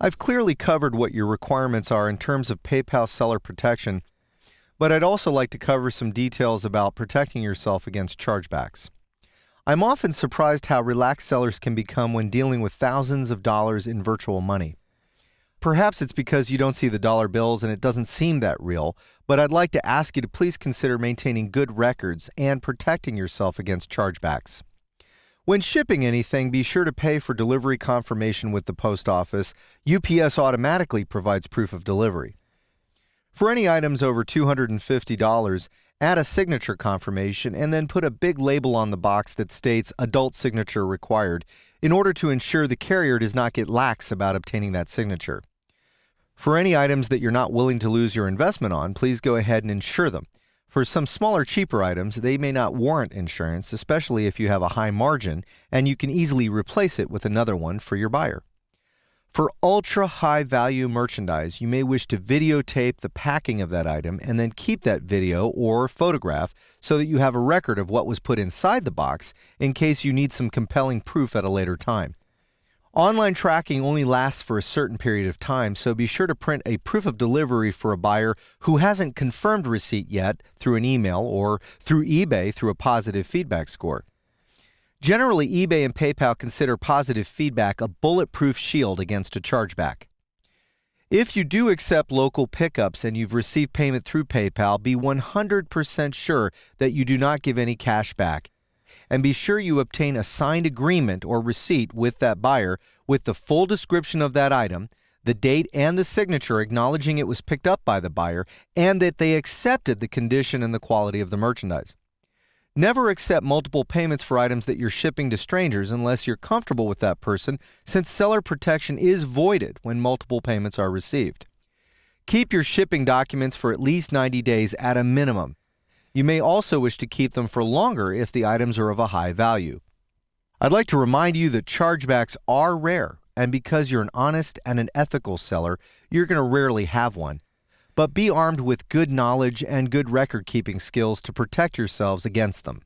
I've clearly covered what your requirements are in terms of PayPal seller protection, but I'd also like to cover some details about protecting yourself against chargebacks. I'm often surprised how relaxed sellers can become when dealing with thousands of dollars in virtual money. Perhaps it's because you don't see the dollar bills and it doesn't seem that real, but I'd like to ask you to please consider maintaining good records and protecting yourself against chargebacks. When shipping anything, be sure to pay for delivery confirmation with the post office. UPS automatically provides proof of delivery. For any items over $250, add a signature confirmation and then put a big label on the box that states adult signature required in order to ensure the carrier does not get lax about obtaining that signature. For any items that you're not willing to lose your investment on, please go ahead and insure them. For some smaller, cheaper items, they may not warrant insurance, especially if you have a high margin, and you can easily replace it with another one for your buyer. For ultra-high value merchandise, you may wish to videotape the packing of that item and then keep that video or photograph so that you have a record of what was put inside the box in case you need some compelling proof at a later time. Online tracking only lasts for a certain period of time, so be sure to print a proof of delivery for a buyer who hasn't confirmed receipt yet through an email or through eBay through a positive feedback score. Generally, eBay and PayPal consider positive feedback a bulletproof shield against a chargeback. If you do accept local pickups and you've received payment through PayPal, be 100% sure that you do not give any cash back. And be sure you obtain a signed agreement or receipt with that buyer with the full description of that item, the date and the signature acknowledging it was picked up by the buyer, and that they accepted the condition and the quality of the merchandise. Never accept multiple payments for items that you're shipping to strangers unless you're comfortable with that person, since seller protection is voided when multiple payments are received. Keep your shipping documents for at least 90 days at a minimum. You may also wish to keep them for longer if the items are of a high value. I'd like to remind you that chargebacks are rare, and because you're an honest and an ethical seller, you're going to rarely have one. But be armed with good knowledge and good record-keeping skills to protect yourselves against them.